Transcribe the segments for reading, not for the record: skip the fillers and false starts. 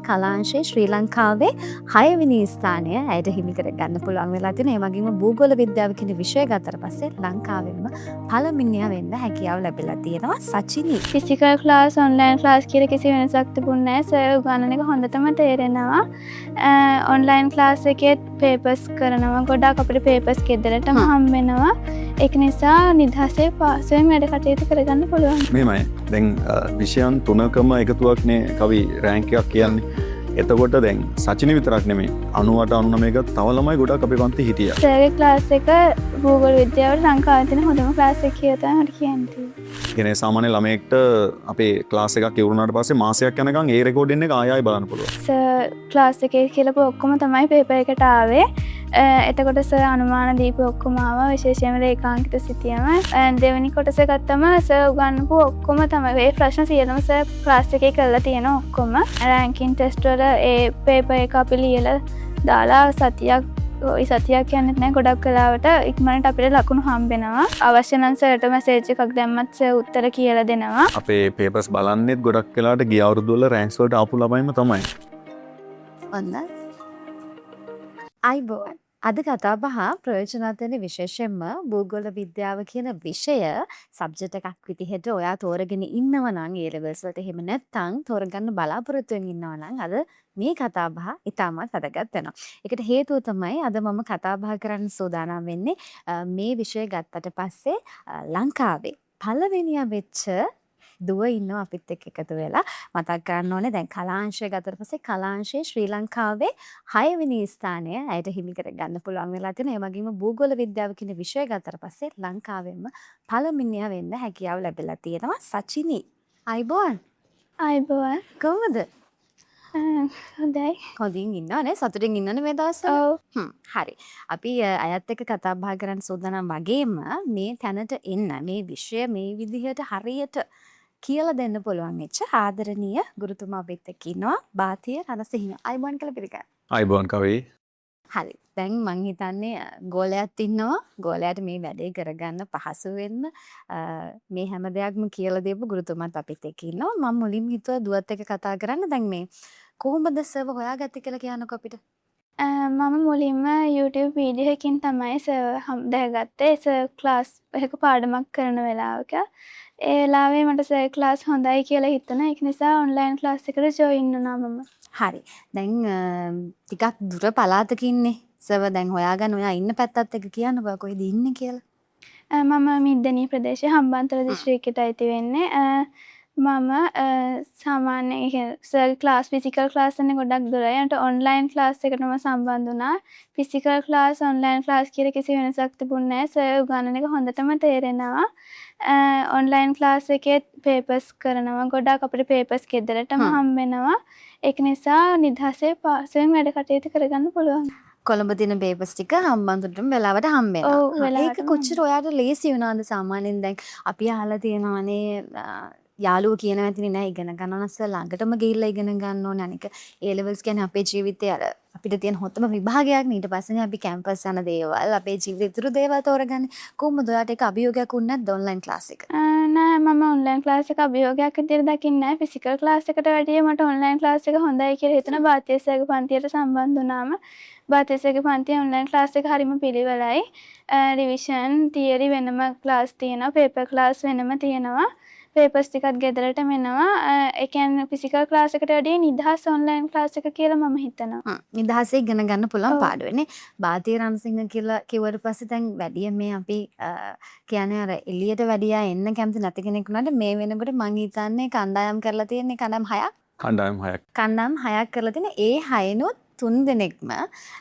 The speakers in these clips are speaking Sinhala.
කලාංශයේ ශ්‍රී ලංකාවේ 6 වෙනි ස්ථානය ඇයට හිමි කර ගන්න පුළුවන් වෙලා තියෙනවා. ඒ වගේම භූගෝල විද්‍යාව කියන විෂය ගත්තට පස්සේ ලංකාවෙන්ම පළවෙනියා වෙන්න හැකියාව ලැබිලා තියෙනවා. Sachini physical class online class කියලා කිසි වෙනසක් තිබුණේ නැහැ. සර් උගන්වන එක හොඳටම තේරෙනවා. ඔන්ලයින් ක්ලාස් එකේ පේපර්ස් කරනවා. ගොඩාක් අපිට පේපර්ස් ගෙදරටම හම්බ වෙනවා. ඒක නිසා නිදහසේ පාසයෙන් වැඩ කටයුතු කරගන්න පුළුවන්. මෙහෙමයි. දැන් විෂයන් තුනකම එකතුවක්නේ කවි රෑන්ක් එකක් කියන්නේ. එතකොට දැන් සචිනි විතරක් නෙමෙයි 98 99 තව ළමයි ගොඩක් අපේ පන්ති හිටියා. සර්ගේ ක්ලාස් එක භූගෝල විද්‍යාවට ලංකාවේ තියෙන හොඳම ක්ලාස් එක කියලා තමයි මට කියන්නේ. කියන්නේ සාමාන්‍ය ළමයෙක්ට අපේ ක්ලාස් එකක් ඉවරුනාට පස්සේ මාසයක් යනකම් ඒ රෙකෝඩින් එක ආයෙ බලන්න පුළුවන්. සර් ක්ලාස් එකේ කියලාපු ඔක්කොම තමයි පේපර් එකට ආවේ. එතකොට සර් අනුමාන දීපු ඔක්කොම ආවා. විශේෂයෙන්ම රේඛාංකිත සිතියම දෙවෙනි කොටස ගත්තම සර් උගන්වපු ඔක්කොම තමයි ඒ ප්‍රශ්න සියල්ලම සර් ක්ලාස් එකේ කරලා තියෙන ඔක්කොම රෑන්කින් ටෙස්ට් වල ඒ පේපර් එක අපි ලියලා දාලා සතියක් යන්නෙත් නෑ. ගොඩක් කලාවට ඉක්මනට අපිට ලකුණු හම්බෙනවා. අවශ්‍ය නම් සර්ට මැසේජ් එකක් දැම්මත් සර් උත්තර කියලා දෙනවා. අපේ පේපර්ස් බලන්නෙත් ගොඩක් වෙලාට ගිය අවුරුදු වල රෑන්ක්ස් වලට ආපු ළමයිම තමයි. ඔන්න අයිබෝන් අද කතා බහ ප්‍රයෝජනවත් වෙන විශේෂයෙන්ම භූගෝල විද්‍යාව කියන විෂය සබ්ජෙක්ට් එකක් විදිහට ඔයා තෝරගෙන ඉන්නවා නම් ඒ ලෙවල්ස් වලට එහෙම නැත්නම් තෝරගන්න බලාපොරොත්තු වෙමින් ඉන්නවා නම් අද මේ කතා බහ ඉතාමත් වැදගත් වෙනවා. ඒකට හේතුව තමයි අද මම කතා බහ කරන්න සූදානම් වෙන්නේ මේ විෂය ගත්තට පස්සේ ලංකාවේ පළවෙනියා වෙච්ච දුව ඉන්නවා අපිත් එක්ක එකතු වෙලා. මතක් කරන්න ඕනේ දැන් කලාංශය ගත්තට පස්සේ කලාංශයේ ශ්‍රී ලංකාවේ 6 වෙනි ස්ථානය ඇයට හිමි කර ගන්න පුළුවන් වෙලා තියෙනවා. ඒ වගේම භූගෝල විද්‍යාව කියන විෂය ගත්තට පස්සේ ලංකාවෙන්ම පළවෙනියා වෙන්න හැකියාව ලැබිලා තියෙනවා. සචිනි අයිබෝන් කොහමද? හොඳයි. හොඳින් ඉන්නවනේ සතුටින් ඉන්නවනේ මේ දවස්වල. හරි. අපි අයත් එක්ක කතා බහ කරන්න සූදානම් වගේම මේ තැනට එන්න මේ විෂය මේ විදිහට හරියට කියලා දෙන්න පුළුවන් වෙච්ච ආදරණීය ගුරුතුමා අපිත් එක්ක ඉන්නවා. බාතිය රණසිංහ. අයිබෝන් කියලා පිළිගන්න. අයිබෝන් කවි. හරි. දැන් මං හිතන්නේ ගෝලයක් ඉන්නවා. ගෝලයාට මේ වැඩේ කරගන්න පහසු වෙන්න මේ හැම දෙයක්ම කියලා දෙපු ගුරුතුමාත් අපිත් එක්ක ඉන්නවා. මම මුලින්ම හිතුවා දුවත් එක්ක කතා කරන්න. දැන් මේ කොහොමද සර්ව හොයාගත්තේ කියලා කියන්නකෝ අපිට. මම මුලින්ම YouTube වීඩියෝ එකකින් තමයි සර් දැකගත්තේ. සර් ක්ලාස් එකක පාඩමක් කරන වෙලාවක. ඒ වෙලාවේ මට සර් ක්ලාස් හොඳයි කියලා හිතුණා. ඒක නිසා ඔන්ලයින් ක්ලාස් එකට ජොයින් වුණා මම. හරි. දැන් ටිකක් දුර පළාතක ඉන්නේ. සර්ව දැන් හොයාගන්න ඔයා ඉන්න පැත්තත් එක්ක කියන්නකෝ කොහෙද ඉන්නේ කියලා. මම මිද්දනී ප්‍රදේශයේ හම්බන්තොට දිස්ත්‍රික්කයට අයිති වෙන්නේ. මම සාමාන්‍යයෙන් සර් ක්ලාස් ෆිසිකල් ක්ලාස් යන ගොඩක් දුරයි. ඒකට ඔන්ලයින් ක්ලාස් එකටම සම්බන්ධ වුණා. ෆිසිකල් ක්ලාස් ඔන්ලයින් ක්ලාස් කියලා කිසි වෙනසක් තිබුණේ නැහැ. සර් උගන්වන එක හොඳටම තේරෙනවා. ඔන්ලයින් ක්ලාස් එකේ පේපර්ස් කරනවා. ගොඩක් අපිට පේපර්ස් ගෙදරටම හම්බ වෙනවා. ඒක නිසා නිදහසේ පාසයෙන් වැඩ කටයුතු කරගන්න පුළුවන්. කොළඹ දින පේපර්ස් ටික හම්බන්තොටම වෙලාවට හම්බ වෙනවා. ඒක කොච්චර ඔයාට ලේසි වුණාද සාමාන්‍යයෙන් දැන් අපි අහලා තියෙනවානේ යාළුවෝ කියනවා ඇතිනේ නෑ ඉගෙන ගන්න නැස ළඟටම ගිහිල්ලා ඉගෙන ගන්න ඕනේ. අනික ඒ ලෙවල්ස් කියන්නේ අපේ ජීවිතේ අර අපිට තියෙන හොතම විභාගයක් නේ. ඊට පස්සේ අපි කැම්පස් යන දේවල් අපේ ජීවිතේ ඉතුරු දේවල් තෝරගන්නේ. කොහොමද ඔයාට ඒක අභියෝගයක් වුණේ නැද්ද ඔන්ලයින් ක්ලාස් එක? නෑ මම ඔන්ලයින් ක්ලාස් එක අභියෝගයක් විදියට දකින්නේ නෑ. ෆිසිකල් ක්ලාස් එකට වැඩිය මට ඔන්ලයින් ක්ලාස් එක හොඳයි කියලා හිතුණා. බාතියසගේ පන්තියට සම්බන්ධ වුණාම බාතියසගේ පන්තියේ ඔන්ලයින් ක්ලාස් එක හරිම පිළිවෙලයි. රිවිෂන් තියරි වෙනම ක්ලාස් තියෙනවා. පේපර් ක්ලාස් වෙනම තියෙනවා. පේපර්ස් ටිකත් ගෙදරට මෙනවා. ඒ කියන්නේ ෆිසිකල් ක්ලාස් එකට වැඩිය නිදහස් ඔන්ලයින් ක්ලාස් එක කියලා මම හිතනවා. නිදහසේ ඉගෙන ගන්න පුළුවන් පාඩුවනේ. බාතිය රණසිංහ කියලා කිව්වට පස්සේ දැන් වැඩිය මේ අපි කියන්නේ අර එළියට වැඩියා එන්න කැමති නැති කෙනෙක් වුණාට මේ වෙනකොට මං හිතන්නේ කණ්ඩායම් කරලා තියෙන්නේ කණ්ඩායම් 6ක්. කණ්ඩායම් 6ක් කරලා තියෙන ඒ 6නොත් 3 දෙනෙක්ම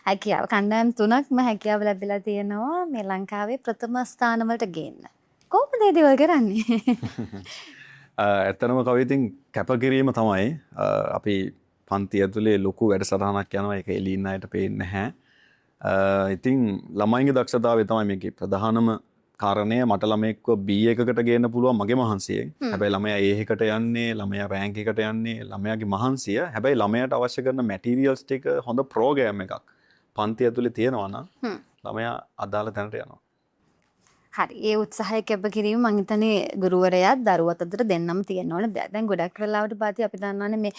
හැකියාව කණ්ඩායම් 3ක්ම හැකියාව ලැබිලා තියෙනවා මේ ලංකාවේ ප්‍රථම ස්ථාන වලට ගේන්න. කොහොමද ඒ දේවල් කරන්නේ? ඇත්තනම කවිතින් කැපකිරීම තමයි අපි පන්ති ඇතුලේ ලොකු වැඩසටහනක් යනවා. ඒක එළිය ඉන්න අයට පේන්නේ නැහැ. ඉතින් ළමයින්ගේ දක්ෂතාවය තමයි මේකේ ප්‍රධානම කාරණය. මට ළමයෙක්ව B එකකට ගේන්න පුළුවන් මගේ මහන්සියෙන්. හැබැයි ළමයා A එකට යන්නේ, ළමයා රෑන්ක් එකට යන්නේ, ළමයාගේ මහන්සිය. හැබැයි ළමයාට අවශ්‍ය කරන මැටීරියල්ස් ටික හොඳ ප්‍රෝග්‍රෑම් එකක් පන්ති ඇතුලේ තියෙනවා නම් ළමයා අදාළ තැනට යනවා. හරි. ඒ උත්සාහය කැපකිරීම මං හිතන්නේ ගුරුවරයාත් දරුවත් අතර දෙන්නම තියෙන්න ඕන දෙයක්. දැන් ගොඩක් වෙලාවට පාති අපි දන්නවනේ මේ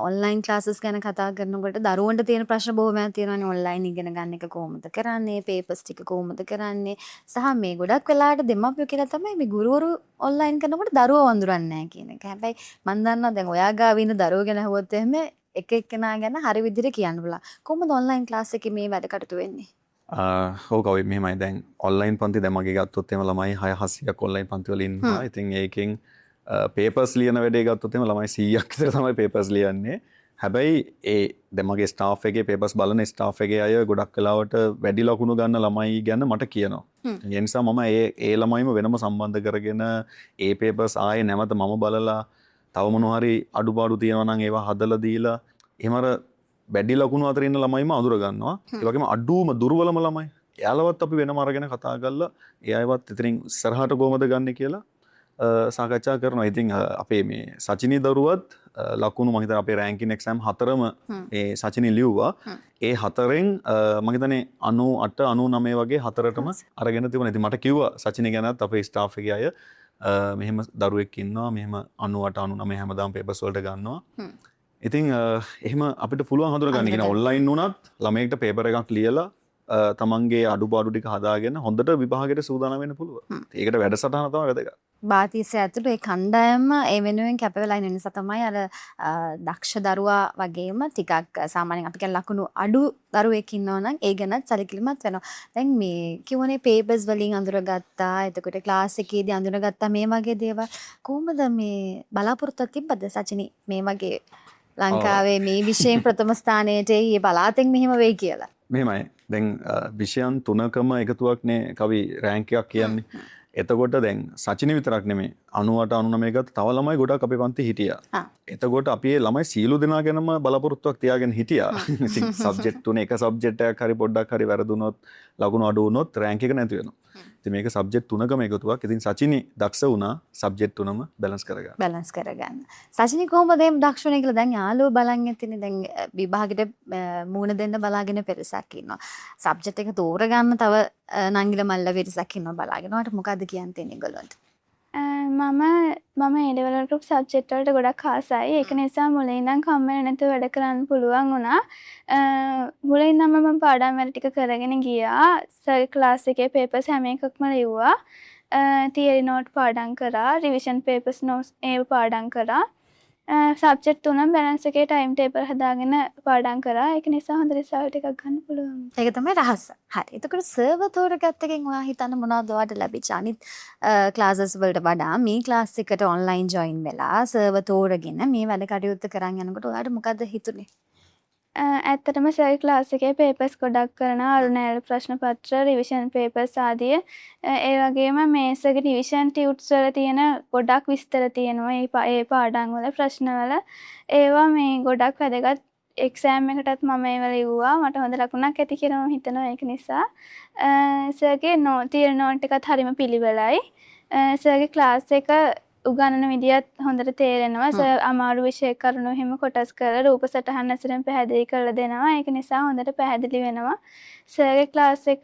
ඔන්ලයින් ක්ලාසස් ගැන කතා කරනකොට දරුවන්ට තියෙන ප්‍රශ්න බොහොමයක් තියෙනවානේ. ඔන්ලයින් ඉගෙන ගන්න එක කොහොමද කරන්නේ? පේපර්ස් ටික කොහොමද කරන්නේ? සහ මේ ගොඩක් වෙලාවට දෙමාපියෝ කියලා තමයි මේ ගුරුවරු ඔන්ලයින් කරනකොට දරුවෝ වඳුරන්නේ නැහැ කියන එක. හැබැයි මං දන්නවා දැන් ඔයා ගාව ඉන්න දරුවෝ ගැන අහුවොත් එහෙම එක එක්කෙනා ගැන හරි විදිහට කියන්න පුළුවන්. කොහොමද ඔන්ලයින් ක්ලාස් එකේ මේ වැඩ කටයුතු වෙන්නේ? ඕකවයි මෙහෙමයි දැන් ඔන්ලයින් පන්ති දැන් මගේ ගත්තොත් එහෙම ළමයි 600ක් ඔන්ලයින් පන්ති වල ඉන්නවා. ඉතින් ඒකෙන් පේපර්ස් ලියන වැඩේ ගත්තොත් එහෙම ළමයි 100ක් විතර තමයි පේපර්ස් ලියන්නේ. හැබැයි ඒ දැන් මගේ ස්ටාෆ් එකේ පේපර්ස් බලන ස්ටාෆ් එකේ අය ගොඩක් වෙලාවට වැඩි ලකුණු ගන්න ළමයි ගැන මට කියනවා. ඒ නිසා මම ඒ ළමයිම වෙනම සම්බන්ධ කරගෙන ඒ පේපර්ස් ආයේ නැවත මම බලලා තව මොනවා හරි අඩුපාඩු තියෙනවා නම් ඒවා හදලා දීලා එහෙම අර වැඩි ලකුණු අතර ඉන්න ළමයිම අඳුර ගන්නවා. ඒ වගේම අඩුවම දුර්වලම ළමයි. එයාලවත් අපි වෙනම අරගෙන කතා කරලා ඒ අයවත් ඉතින් ඉස්සරහට කොහමද ගන්නෙ කියලා සාකච්ඡා කරනවා. ඉතින් අපේ මේ සචිනී දරුවත් ලකුණු මම හිතන්නේ අපේ රෑන්කින් එක්සෑම් 4ම මේ සචිනී ලිව්වා. ඒ 4ෙන් මම හිතන්නේ 98 99 වගේ 4ටම අරගෙන තිබුණා. ඉතින් මට කිව්වා සචිනී ගැනත් අපේ ස්ටාෆ් එකේ අය මෙහෙම දරුවෙක් ඉන්නවා. මෙහෙම 98 99 හැමදාම පේපර්ස් වලට ගන්නවා. ඉතින් එහෙම අපිට පුළුවන් හඳුනගන්න. කියන ඔන්ලයින් වුණත් ළමයෙක්ට පේපර් එකක් ලියලා තමන්ගේ අඩුපාඩු ටික හදාගෙන හොඳට විභාගයට සූදානම් වෙන්න පුළුවන්. ඒකට වැඩසටහන තමයි වැදගත්. බාතිස්ස ඇතුළු ඒ කණ්ඩායම ඒ වෙනුවෙන් කැප වෙලා ඉන්න නිසා තමයි අර දක්ෂ දරුවා වගේම ටිකක් සාමාන්‍යයෙන් අපි කියන ලකුණු අඩු දරුවෙක් ඉන්නවා නම් ඒ ගැනත් සැලකිලිමත් වෙනවා. දැන් මේ කියවනේ පේපර්ස් වලින් අඳුරගත්තා. එතකොට ක්ලාස් එකේදී අඳුරගත්තා මේ වගේ දේවල් කොහොමද මේ බලාපොරොත්තුවක් තිබ්බද සචිනි මේ වගේ ලංකාවේ මේ විෂයෙන් ප්‍රථම ස්ථානයට ඒ බලාතෙන් මෙහෙම වෙයි කියලා? මෙහෙමයි. දැන් විෂයන් 3කම එකතුවක්නේ කවි රෑන්ක් එකක් කියන්නේ. එතකොට දැන් සචිනි විතරක් නෙමෙයි 98 99 ගත්ත තව ළමයි ගොඩක් අපේ පන්ති හිටියා. එතකොට අපි ඒ ළමයි සීලු දෙනා ගැනම බලාපොරොත්තුවක් තියාගෙන හිටියා. ඉතින් සබ්ජෙක්ට් තුනේ එක සබ්ජෙක්ට් එකක් හරි පොඩ්ඩක් හරි වැරදුනොත් ලකුණු අඩු වුණොත් රෑන්ක් එක නැති වෙනවා. ඉතින් මේක සබ්ජෙක්ට් 3කම එකතුවක්. ඉතින් සචිනි දක්ෂ වුණා සබ්ජෙක්ට් 3ම බැලන්ස් කරගන්න. බැලන්ස් කරගන්න. සචිනි කොහොමද මේ දක්ෂ වෙන්නේ කියලා දැන් යාළුවෝ බලන් ඉතින් දැන් විභාගෙට මූණ දෙන්න බලාගෙන පෙරසක් ඉන්නවා. සබ්ජෙක්ට් එක තෝරගන්න තව නංගිල මල්ල පෙරසක් ඉන්නවා බලාගෙන. ඔයාලට මොකද්ද කියන්න තියෙන්නේ ඒගොල්ලන්ට? මම ඒ ලෙවල් ගෲප් සබ්ජෙක්ට් වලට ගොඩක් ආසයි. ඒක නිසා මුලින් ඉඳන් කම්මැලි නැතුව වැඩ කරන්න පුළුවන් වුණා. මුලින් ඉඳන් මම පාඩම් වැඩ ටික කරගෙන ගියා. සර් ක්ලාස් එකේ පේපර්ස් හැම එකක්ම ලිව්වා. තියරි නෝට් පාඩම් කරා. රිවිෂන් පේපර්ස් නෝට්ස් ඒව පාඩම් කරා. සබ්ජෙක්ට් 3ම බැලන්ස් එකේ ටයිම් ටේබල් හදාගෙන පාඩම් කරා. ඒක නිසා හොඳ රිසල්ට් එකක් ගන්න පුළුවන්. ඒක තමයි රහස. හරි. එතකොට සර්වර් තෝරගත්ත එකෙන් ඔයා හිතන්න මොනවද ඔයාලට ලැබිච්ච අනිත් ක්ලාසස් වලට වඩා මේ ක්ලාස් එකට ඔන්ලයින් ජොයින් වෙලා සර්වර් තෝරගෙන මේ වැඩ කටයුත්ත කරන් යනකොට ඔයාලට මොකද්ද හිතුනේ? ඇත්තටම සර් ක්ලාස් එකේ පේපර්ස් ගොඩක් කරනවා. අරුණෑල ප්‍රශ්න පත්‍ර, රිවිෂන් පේපර්ස් ආදිය. ඒ වගේම මේ සර්ගේ රිවිෂන් ටියුට්ස් වල තියෙන ගොඩක් විස්තර තියෙනවා. ඒ පාඩම් වල ප්‍රශ්න වල ඒවා මේ ගොඩක් වැදගත්. එක්සෑම් එකටත් මම ඒව ලිව්වා. මට හොඳ ලකුණක් ඇති කියලා මම හිතනවා. ඒක නිසා සර්ගේ තියරි නෝට් එකත් හරිම පිළිවෙලයි. සර්ගේ ක්ලාස් එක උගන්නන විදියත් හොඳට තේරෙනවා. සර් අමාරු විෂය කරුණු හිම කොටස් කරලා රූප සටහන් ඇසුරෙන් පැහැදිලි කරලා දෙනවා. ඒක නිසා හොඳට පැහැදිලි වෙනවා. සර්ගේ ක්ලාස් එක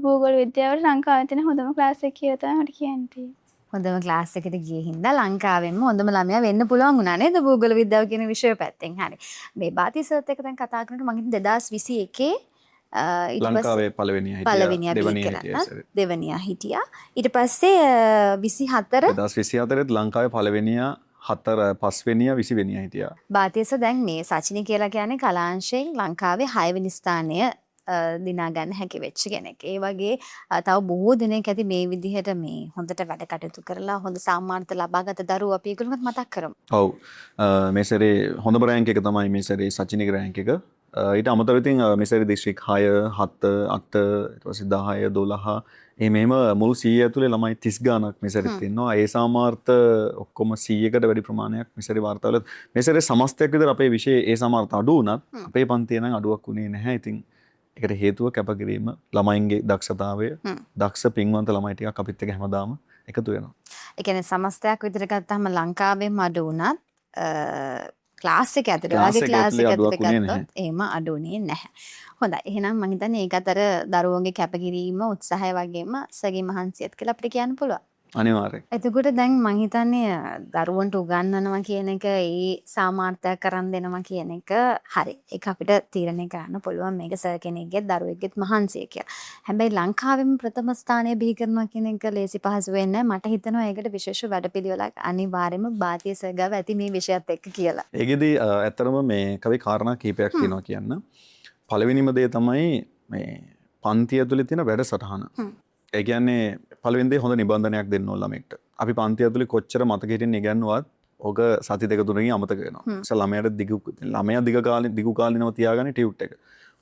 භූගෝල විද්‍යාවට ලංකාවේ තියෙන හොඳම ක්ලාස් එක කියලා තමයි මට කියන්න තියෙන්නේ. හොඳම ක්ලාස් එකට ගියේ හින්දා ලංකාවෙන්ම හොඳම ළමයා වෙන්න පුළුවන් වුණා නේද භූගෝල විද්‍යාව කියන විෂය පැත්තෙන්. හරි. මේ බාති සර්ත් එක්ක දැන් කතා කරනකොට මම හිතන්නේ 2021 ලංකාවේ දෙවනියා හිටියා. ඊට පස්සේ 24 2024 ලංකාවේ පළවෙනියා 5 වෙනියා 20 වෙනියා හිටියා. බාතිස දැන් මේ සචිනි කියලා කියන්නේ කලාංශයෙන් ලංකාවේ 6 වෙනි ස්ථානය දිනා ගන්න හැකි වෙච්ච කෙනෙක්. ඒ වගේ තව බොහෝ දිනක් ඇති මේ විදිහට මේ හොඳට වැඩ කටයුතු කරලා හොඳ සම්මානත ලබාගත දරුවෝ අපි ඒගොල්ලන්වත් මතක් කරමු. ඔව්. මේ සැරේ හොඳම රෑන්ක් එක තමයි මේ සැරේ සචිනිගේ රෑන්ක් එක. ඊට අමතරව ඉතින් මේ සැරේ දිස්ත්‍රික් 6 7 8 ඊට පස්සේ 10 12 මෙහෙම මුළු 100 ඇතුලේ ළමයි 30 ගාණක් මේ සැරේත් ඉන්නවා. ඒ සාමාර්ථ ඔක්කොම 100කට වැඩි ප්‍රමාණයක් මේ සැරේ වාර්තාවල මේ සැරේ සමස්තයක් විතර අපේ විෂය ඒ සාමාර්ථ අඩු වුණත් අපේ පන්තියේ නම් අඩුවක් වුණේ නැහැ. ඉතින් ඒකට හේතුව කැපකිරීම ළමයින්ගේ දක්ෂතාවය දක්ෂ පින්වන්ත ළමයි ටිකක් අපිත් එක්ක හැමදාම එකතු වෙනවා. ඒ කියන්නේ සමස්තයක් විතර ගත්තාම ලංකාවෙම අඩු වුණත් ක්ලාස් එක ඇතුළේ ක්ලාස් ඔයාගේ එක ක්ලාස් ඇතුලේ එක අඩුවක් ඇතුළේ වුණේ ගත්තොත් එහෙම අඩු වුණේ නැහැ. හොඳයි. එහෙනම් මම හිතන්නේ ඒකත් අර දරුවන්ගේ කැපකිරීම උත්සාහය වගේම සගේ මහන්සියත් කියලා අපිට කියන්න පුළුවන්. අනිවාර්යෙන්. එතකොට දැන් මං හිතන්නේ දරුවන්ට උගන්වනවා කියන එක ඒ සාමාර්ථයක් කරන් දෙනවා කියන එක හරි. ඒක අපිට තීරණය කරන්න පුළුවන් මේක සර් කෙනෙක්ගේ දරුවෙක්ගෙත් මහන්සිය කියලා. හැබැයි ලංකාවෙම ප්‍රථම ස්ථානය බිහි කරනවා කියන එක ලේසි පහසු වෙන්නේ නැහැ. මට හිතෙනවා ඒකට විශේෂ වැඩපිළිවෙලක් අනිවාර්යයෙන්ම භාතිය සර් ගාව ඇති මේ විෂයත් එක්ක කියලා. ඒකෙදි ඇත්තටම මේ කවි කාරණා කීපයක් තියෙනවා කියන්න. පළවෙනිම දේ තමයි මේ පන්තිය ඇතුලේ තියෙන වැඩසටහන. ඒ කියන්නේ පළවෙනි දේ හොඳ නිබන්ධනයක් දෙන්න ඕන ළමෙක්ට. අපි පන්ති ඇතුලේ කොච්චර මතක හිටින් ඉගෙනුවත් ඕක සති දෙක තුනකින් අමතක වෙනවා. ඒ ළමයා දිගු කාලිනව තියාගන්නේ ටියුට් එක.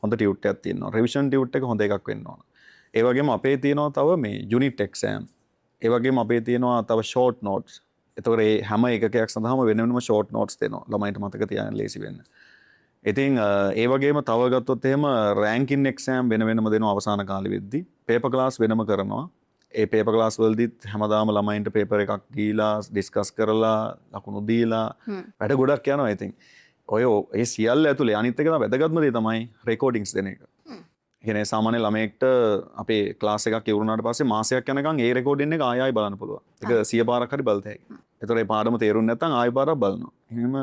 හොඳ ටියුට් එකක් තියෙනවා. රිවිෂන් ටියුට් එක හොඳ එකක් වෙන්න ඕන. ඒ වගේම අපේ තියෙනවා තව මේ යුනිට් එක්සෑම්. ඒ වගේම අපේ තියෙනවා තව ෂෝට් නෝට්ස්. එතකොට මේ හැම එකකයක් සඳහාම වෙන වෙනම ෂෝට් නෝට්ස් දෙනවා. ළමයින්ට මතක තියාගන්න ලේසි වෙන්න. ඉතින් ඒ වගේම තව ගත්තොත් එහෙම රෑන්කින් එක්සෑම් වෙන වෙනම දෙනවා අවසාන කාලෙ වෙද්දි. පේපර් ක්ලාස් වෙනම කරනවා. ඒ පේපර් ක්ලාස් වලදීත් හැමදාම ළමයින්ට පේපර් එකක් දීලා ඩිස්කස් කරලා ලකුණු දීලා වැඩ ගොඩක් යනවා. ඉතින් ඔය ඒ සියල්ල ඇතුලේ අනිත් එක තමයි වැදගත්ම දේ තමයි රෙකෝඩින්ග්ස් දෙන එක. ඒ කියන්නේ සාමාන්‍ය ළමයෙක්ට අපේ ක්ලාස් එකක් ඉවරුනාට පස්සේ මාසයක් යනකම් ඒ රෙකෝඩින් එක ආයෙ බලන්න පුළුවන්. ඒක 100 පාරක් හරි බලත හැකියි. ඒතකොට මේ පාඩම තේරුන්නේ නැත්නම් ආයෙ පාරක් බලනවා. එහෙම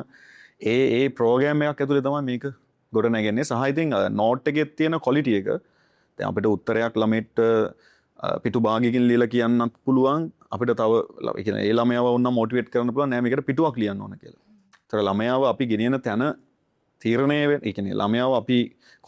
ඒ ප්‍රෝග්‍රෑම් එකක් ඇතුලේ තමයි මේක ගොඩ නැගෙන්නේ. සහ ඉතින් නෝට් එකේ තියෙන ක්වොලිටි එක දැන් අපිට උත්තරයක් ළමෙක්ට පිටු භාගයකින් ලියලා කියන්නත් පුළුවන්. අපිට තව ඒ කියන්නේ ඒ ළමයාව වුණා මොටිවේට් කරන්න පුළුවන් නෑ මේකට පිටුවක් ලියන්න ඕන කියලා. ඒතර ළමයාව අපි ගෙනියන තැන තීරණය වෙන්නේ. ඒ කියන්නේ ළමයාව අපි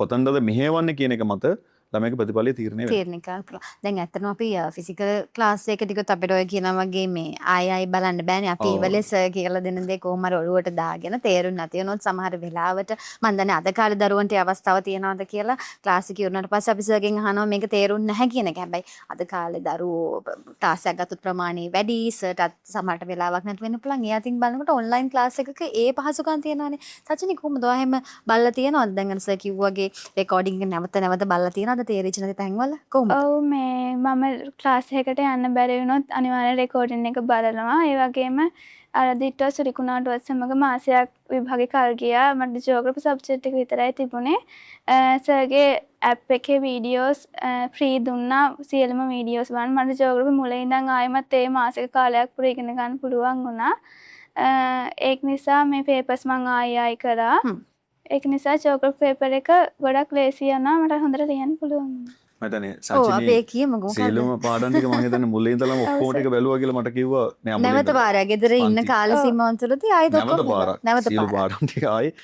කොතනද මෙහෙවන්නේ කියන එක මත ළමයාගේ ප්‍රතිඵලය තීරණය වෙනවා. තීරණය කරන්න පුළුවන්. දැන් ඇත්තටම අපි ෆිසිකල් ක්ලාස් එක ටිකත් අපිට ඔය කියනා වගේ මේ ආයි බලන්න බෑනේ. අපි ඉවලේ සර් කියලා දෙන දේ කොහොම හරි ඔළුවට දාගෙන තේරුම් නැති වුණොත් සමහර වෙලාවට මම දන්නේ අද කාලේ දරුවන්ට අවස්ථාව තියනවාද කියලා ක්ලාස් එකේ ඉවරනට පස්සේ අපි සර්ගෙන් අහනවා මේක තේරුම් නැහැ කියන එක. හැබැයි අද කාලේ දරුවෝ ක්ලාස් එකක් ගත්තොත් ප්‍රමාණය වැඩි. සර්ටත් සමහරට වෙලාවක් නැති වෙන්න පුළුවන්. ඒ අතින් බලනකොට ඔන්ලයින් ක්ලාස් එකක ඒ පහසුකම් තියෙනවානේ. සචිනි කොහොමද ඔයා එහෙම බලලා තියෙනවද? දැන් අර සර් කිව්වාගේ රෙකෝඩින් එක නැවත බලලා තියෙනවද? තේරිච්ච නැති තැන්වල කොහොමද? ඔව් මේ මම ක්ලාස් එකකට යන්න බැරි වුණොත් අනිවාර්යෙන් රෙකෝඩින් එක බලනවා. ඒ වගේම අර දිට්ටෝ සුරිකුණාටුවත් සමග මාසයක් විභාගේ කල් ගියා. මට ජියෝග්‍රැෆි සබ්ජෙක්ට් එක විතරයි තිබුණේ. සර්ගේ ඇප් එකේ වීඩියෝස් ෆ්‍රී දුන්නා. සියලුම වීඩියෝස් බලන්න මට ජියෝග්‍රැෆි මුලින් ඉඳන් ආයෙමත් ඒ මාසික කාලයක් පුරා ඉගෙන ගන්න පුළුවන් වුණා. ඒක නිසා මේ පේපර්ස් මම ආයෙ කරා. ඒක නිසා ජියෝග්‍රැෆි පේපර් එක ගොඩක් ලේසි යනවා. මට හොඳට ලියන්න පුළුවන්. මම හිතන්නේ ඔව් අපි සචිනී කියමුකෝ මොකක්ද? සියලුම පාඩම් ටික මම හිතන්නේ මුලින් ඉඳලම ඔක්කොම ටික බැලුවා කියලා මට කිව්වා. මේ අමුලින් නැවත පාරක් ගෙදර ඉන්න කාල සීමාවන් තුළදී ආයෙත් නැවත ඔක්කොම පාරක් නැවත සියලු පාරක්. පාඩම් ටික ආයේ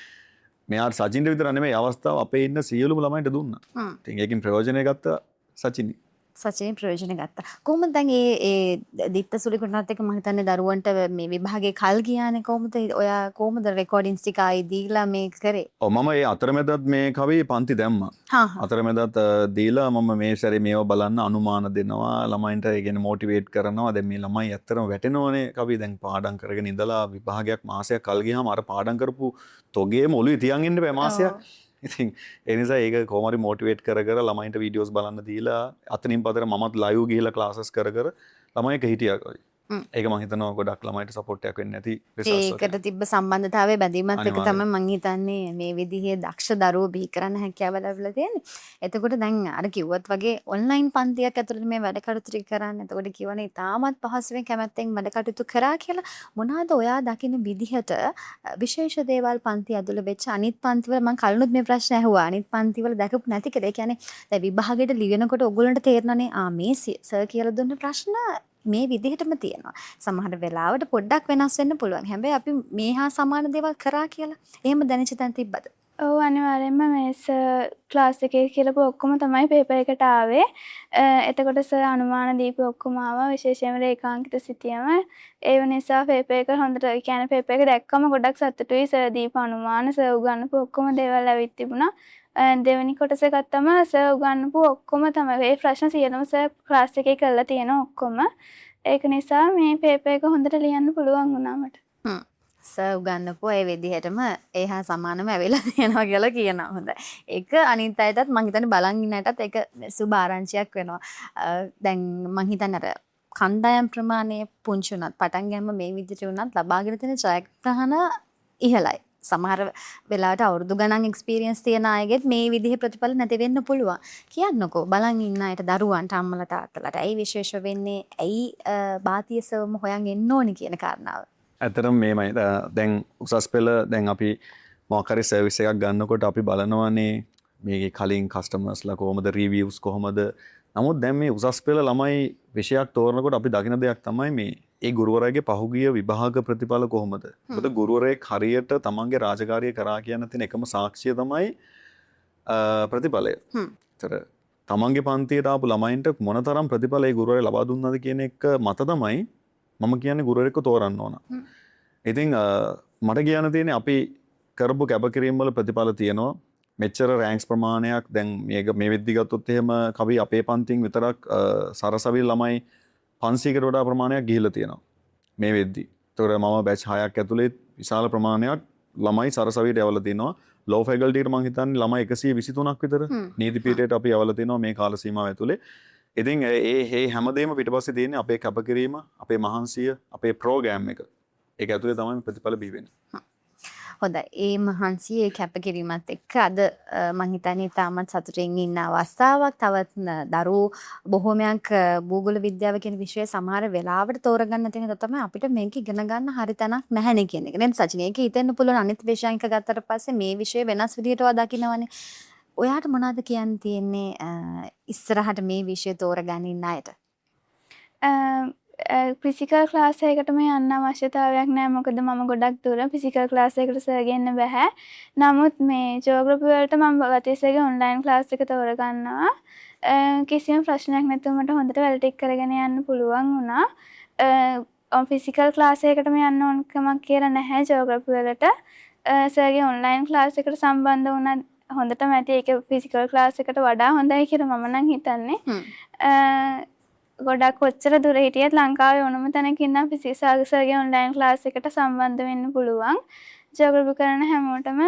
මෙයාට සචින්ට විතර නෙමෙයි අවස්ථාව අපේ ඉන්න සියලුම ළමයින්ට දුන්නා. ඉතින් ඒකෙන් ප්‍රයෝජනය ගත්තා සචිනි. සචිනී ප්‍රයෝජන ගත්තා. කොහොමද දැන් ඒ දිත්ත සුලිකුණාත් එක්ක මම හිතන්නේ දරුවන්ට මේ විභාගේ කල් ගියානේ කොහොමද ඔයා කොහොමද රෙකෝඩින්ග්ස් ටික ආයි දීලා මේ කරේ? ඔව් මම ඒ අතරමැදත් මේ කවි පන්ති දැම්මා. අතරමැදත් දීලා මම මේ සැරේ මේව බලන්න අනුමාන දෙනවා ළමයින්ට ඒ කියන්නේ මොටිවේට් කරනවා. දැන් මේ ළමයි ඇත්තටම වැටෙනවනේ කවි දැන් පාඩම් කරගෙන ඉඳලා විභාගයක් මාසයක් කල් ගියාම අර පාඩම් කරපු තොගේම ඔළුවේ තියන් ඉන්න බෑ මාසයක්. ඉතින් ඒ නිසා ඒක කොහොම හරි මොටිවේට් කර ළමයින්ට වීඩියෝස් බලන්න දීලා අතනින් පතර මමත් ලයිව් ගිහිල්ලා ක්ලාසස් කර ළමයි එක හිටියා කවි. ඒක මම හිතනවා ගොඩක් ළමයිට සපෝට් එකක් වෙන්නේ නැති රිසර්ච් වලට. ඒකට තිබ්බ සම්බන්ධතාවයේ බැඳීමත් එක තමයි මම හිතන්නේ මේ විදිහේ දක්ෂ දරුවෝ බිහි කරන්න හැකියාව ලැබිලා තියෙන්නේ. එතකොට දැන් අර කිව්වත් වගේ ඔන්ලයින් පන්තියක් ඇතුළත මේ වැඩ කටයුතු ටික කරන්න. එතකොට කියවනේ ඉතාමත් පහසුවෙන් කැමැත්තෙන් වැඩ කටයුතු කරා කියලා. මොනවාද ඔයා දකින විදිහට විශේෂ දේවල් පන්ති ඇතුළේ වෙච්ච අනිත් පන්තිවල මම කලිනුත් මේ ප්‍රශ්න ඇහුවා. අනිත් පන්තිවල දැකපු නැති කියලා. ඒ කියන්නේ දැන් විභාගයට ලියනකොට ඔයගොල්ලන්ට තේරෙනනේ මේ සර් කියලා දුන්න ප්‍රශ්න මේ විදිහටම තියෙනවා. සමහර වෙලාවට පොඩ්ඩක් වෙනස් වෙන්න පුළුවන්. හැබැයි අපි මේ හා සමාන දේවල් කරා කියලා. එහෙම දැනෙච්ච තැන තිබ්බද? ඔව් අනිවාර්යෙන්ම මේ ක්ලාස් එකේ කියලාපු ඔක්කොම තමයි පේපර් එකට ආවේ. එතකොට සර් අනුමාන දීපු ඔක්කොම ආවා. විශේෂයෙන්ම රේඛාංකිත සිතියම ඒ නිසා පේපර් එක හොඳට ඒ කියන්නේ පේපර් එක දැක්කම ගොඩක් සතුටුයි. සර් දීපු අනුමාන සර් උගන්වපු ඔක්කොම දේවල් ඇවිත් තිබුණා. දෙවෙනි කොටස ගත්තම සර් උගන්වපු ඔක්කොම තමයි මේ ප්‍රශ්න සියලුම සර් ක්ලාස් එකේ කරලා තියෙන ඔක්කොම. ඒක නිසා මේ පේපර් එක හොඳට ලියන්න පුළුවන් වුණා මට. සර් උගන්වපු ඒ විදිහටම ඒහා සමානම ඇවිල්ලා තියෙනවා කියලා කියනවා. හොඳයි. ඒක අනිත් අයටත් මං හිතන්නේ බලන් ඉන්න අයටත් ඒක සුබ ආරංචියක් වෙනවා. දැන් මං හිතන්නේ අර කණ්ඩායම් ප්‍රමාණය පුංචි උනත් පටන් ගැනීම මේ විදිහට උනත් ලබාගෙන තියෙන ජයග්‍රහණ ඉහළයි. සමහර වෙලාවට අවුරුදු ගණන් එක්ස්පීරියන්ස් තියන අයගෙත් මේ විදිහේ ප්‍රතිඵල නැති වෙන්න පුළුවන්. කියන්නකෝ බලන් ඉන්න අයට දරුවන්ට අම්මලා තාත්තලාට ඇයි විශේෂ වෙන්නේ? ඇයි බාතිය සර්වම හොයන් එන්න ඕනි කියන කාරණාව. ඇතරම් මේමයි දැන් උසස් පෙළ දැන් අපි මොකරි සර්විස් එකක් ගන්නකොට අපි බලනවානේ මේකේ කලින් කස්ටමර්ස්ලා කොහොමද රිවිව්ස් කොහොමද. නමුත් දැන් මේ උසස් පෙළ ළමයි විෂයක් තෝරනකොට අපි දකින දෙයක් තමයි මේ ඒ ගුරුවරයාගේ පහුගිය විභාග ප්‍රතිඵල කොහොමද. මොකද ගුරුවරයෙක් හරියට තමන්ගේ රාජකාරිය කරා කියන තියෙන එකම සාක්ෂිය තමයි ප්‍රතිඵලය. ඒතර තමන්ගේ පන්තියට ආපු ළමයින්ට මොනතරම් ප්‍රතිඵල ඒ ගුරුවරයා ලබා දුන්නාද කියන එක මත තමයි මම කියන්නේ ගුරුවරයෙක්ව තෝරන්න ඕන. ඉතින් මට කියන්න තියෙන්නේ අපි කරපු කැපකිරීම් වල ප්‍රතිඵල තියෙනවා. මෙච්චර රෑන්ක්ස් ප්‍රමාණයක් දැන් මේ වෙද්දි ගත්තොත් එහෙම කවි අපේ පන්තින් විතරක් සරසවිල් ළමයි 500කට වඩා ප්‍රමාණයක් ගිහිල්ලා තියෙනවා මේ වෙද්දි. ඒතකොට මම බැච් 6ක් ඇතුලේ විශාල ප්‍රමාණයක් ළමයි සරසවියට යවලා තිනවා. ලෝ ෆැකල්ටියට මම හිතන්නේ ළමයි 123ක් විතර නීති පීඨයට අපි යවලා තිනවා මේ කාල සීමාව ඇතුලේ. ඉතින් ඒ හැමදේම පිටපස්සේ තියෙන්නේ අපේ කැපකිරීම, අපේ මහන්සිය, අපේ ප්‍රෝග්‍රෑම් එක. ඒක ඇතුලේ තමයි ප්‍රතිඵල බිහි වෙන්නේ. හොඳයි. ඒ මහන්සිය ඒ කැපකිරීමත් එක්ක අද මං හිතන්නේ තාමත් සතුටින් ඉන්න අවස්ථාවක්. තවත් දරුවෝ බොහෝමයක් භූගෝල විද්‍යාව කියන විෂය සමහර වෙලාවට තෝරගන්න තියෙන තමයි අපිට මේක ඉගෙන ගන්න හරි තැනක් නැහැනේ කියන එක. නේද සචින? ඒක හිතෙන්න පුළුවන් අනිත් විෂයන්ක ගත්තට පස්සේ මේ විෂය වෙනස් විදිහට දකින්නවනේ. ඔයාට මොනවද කියන්න තියෙන්නේ ඉස්සරහට මේ විෂය තෝරගන්න අයට? ෆිසිකල් ක්ලාස් එකකටම යන්න අවශ්‍යතාවයක් නැහැ. මොකද මම ගොඩක් දුර ෆිසිකල් ක්ලාස් එකකට සර්ගෙන්න බෑ. නමුත් මේ ජියෝග්‍රැෆි වලට මම වතිසගේ ඔන්ලයින් ක්ලාස් එක තෝරගන්නවා. කිසිම ප්‍රශ්නයක් නැතුව මට හොඳට වැඩ ටික කරගෙන යන්න පුළුවන් වුණා. ෆිසිකල් ක්ලාස් එකකටම යන්න ඕනකමක් කියලා නැහැ ජියෝග්‍රැෆි වලට. සර්ගේ ඔන්ලයින් ක්ලාස් එකට සම්බන්ධ වුණා හොඳටම ඇති. ඒක ෆිසිකල් ක්ලාස් එකට වඩා හොඳයි කියලා මම නම් හිතන්නේ. ගොඩක් කොච්චර දුර හිටියත් ලංකාවේ ඕනම තැනක ඉන්න ෆිසික්ස් සර්ගේ ඔන්ලයින් ක්ලාස් එකට සම්බන්ධ වෙන්න පුළුවන්. ජියෝග්‍රැෆි කරන හැමෝටම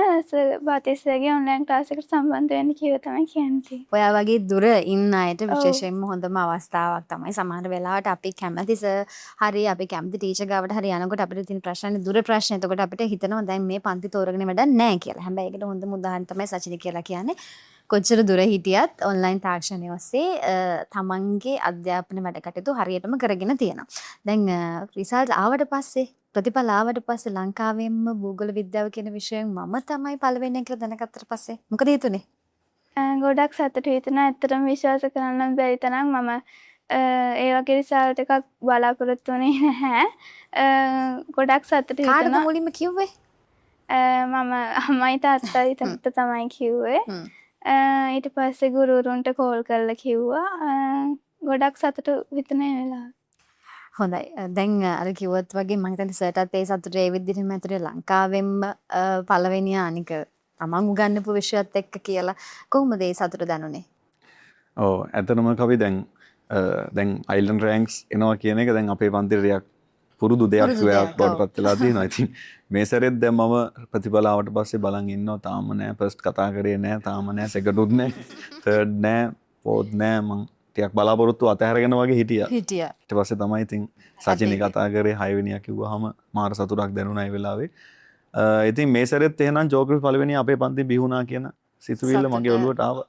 වාතිස්සගේ ඔන්ලයින් ක්ලාස් එකට සම්බන්ධ වෙන්න කියලා තමයි කියන්නේ. ඔයා වගේ දුර ඉන්න අයට විශේෂයෙන්ම හොඳම අවස්ථාවක් තමයි. සමහර වෙලාවට අපි කැමති හරි අපි කැමති ටීචර් ගාවට හරි යනකොට අපිට තියෙන ප්‍රශ්නේ දුර ප්‍රශ්න. එතකොට අපිට හිතෙනවා දැන් මේ පන්ති තෝරගෙන වැඩක් නැහැ කියලා. හැබැයි ඒකට හොඳම උදාහරණ තමයි සචින කියලා කියන්නේ. කොච්චර දුර හිටියත් ඔන්ලයින් තාක්ෂණය ඔස්සේ තමන්ගේ අධ්‍යාපන වැඩ කටයුතු හරියටම කරගෙන තියෙනවා. දැන් රිසල්ට් ආවට පස්සේ ප්‍රතිඵල ආවට පස්සේ ලංකාවෙම භූගෝල විද්‍යාව කියන විෂයෙන් මම තමයි පළවෙනි කියලා දැනගත්තට පස්සේ මොකද හිතුනේ? ගොඩක් සතුටු හිතුණා. ඇත්තටම විශ්වාස කරන්න බැරි තරම් මම ඒ වගේ රිසල්ට් එකක් බලාපොරොත්තු වෙන්නේ නැහැ. ගොඩක් සතුටු හිතුණා. කාටද මුලින්ම කිව්වේ? මම අම්මයි තාත්තයි තමයි කිව්වේ. ඊට පස්සේ ගුරුවරුන්ට කෝල් කරලා කිව්වා. ගොඩක් සතුටු හිතුනේ වෙලාව. හොඳයි. දැන් අර කිව්වත් වගේ මම හිතන්නේ සර්ටත් ඒ සතුට ඒ විදිහටම ඇතුලේ ලංකාවෙම පළවෙනි අනික තමන් උගන්වපු විෂයත් එක්ක කියලා කොහොමද ඒ සතුට දැනුනේ? ඔව් ඇත්තටම කවි දැන් අයිලන්ඩ් රෑන්ක්ස් එනවා කියන එක දැන් අපේ පන්තිරයක් පුරුදු දෙයක් බවට පත් වෙලා තියෙනවා. ඉතින් මේ සැරේත් දැන් මම ප්‍රතිඵල ආවට පස්සේ බලන් ඉන්නවා. තාම නෑ ෆස්ට් කතා කරේ නෑ. තාම නෑ සෙකන්ඩුත් නෑ. තර්ඩ් නෑ. ෆෝර්ත් නෑ. මං ටිකක් බලාපොරොත්තු අතහැරගෙන වගේ හිටියා. ඊට පස්සේ තමයි ඉතින් සචිනි කතා කරේ 6 වෙනියා කිව්වහම මාර සතුටක් දැනුණා ඒ වෙලාවේ. ඉතින් මේ සැරේත් එහෙනම් ජියෝග්‍රැෆි පළවෙනි අපේ පන්ති බිහුණා කියන සිතුවිල්ල මගේ ඔළුවට ආවා.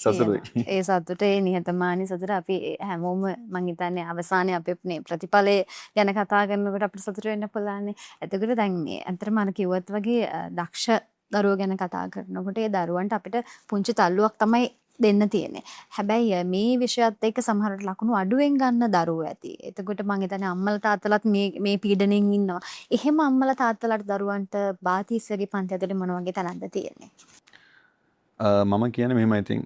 සතුටුයි. ඒ සතුට ඒ නිහතමානී සතුට අපි හැමෝම මං හිතන්නේ අවසානයේ අපේ ප්‍රතිඵලය ගැන කතා කරනකොට අපිට සතුට වෙන්න පුළුවන්නේ. එතකොට දැන් මේ අතරම අර කිව්වත් වගේ දක්ෂ දරුවෝ ගැන කතා කරනකොට ඒ දරුවන්ට අපිට පුංචි තල්ලුවක් තමයි දෙන්න තියෙන්නේ. හැබැයි මේ විෂයත් එක්ක සමහරට ලකුණු අඩුවෙන් ගන්න දරුවෝ ඇති. එතකොට මං හිතන්නේ අම්මලා තාත්තලාත් මේ පීඩණයෙන් ඉන්නවා. එහෙම අම්මලා තාත්තලාට දරුවන්ට බාතිස්සගේ පන්ති ඇතුලේ මොන වගේ තැනක්ද තියෙන්නේ? මම කියන්නේ මෙහෙමයි. ඉතින්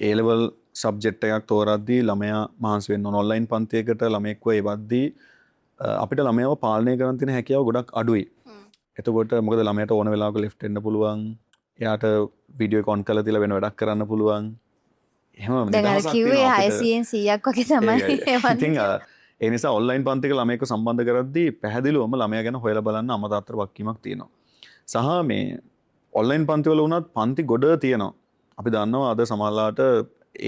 A level සබ්ජෙක්ට් එකක් තෝරද්දී ළමයා මහන්සි වෙන්න ඕන. ඔන්ලයින් පන්තියකට ළමෙක්ව එවද්දී අපිට ළමයාව පාලනය කරන්න තියෙන හැකියාව ගොඩක් අඩුයි. එතකොට මොකද ළමයට ඕන වෙලාවක ලිෆ්ට් එන්න පුළුවන්. එයාට වීඩියෝ එක ඔන් කරලා තියලා වෙන වැඩක් කරන්න පුළුවන්. එහෙම දැන් අර කිව්වේ 600න් 100ක් වගේ තමයි. ඉතින් ඒ නිසා ඔන්ලයින් පන්තියක ළමයෙක්ව සම්බන්ධ කරද්දී පැහැදිලිවම ළමයා ගැන හොයලා බලන්න අම්මා තාත්තට වගකීමක් තියෙනවා. සහ මේ ඔන්ලයින් පන්තිවල වුණත් පන්ති ගොඩ තියෙනවා. අපි දන්නවා අද සමහරලාට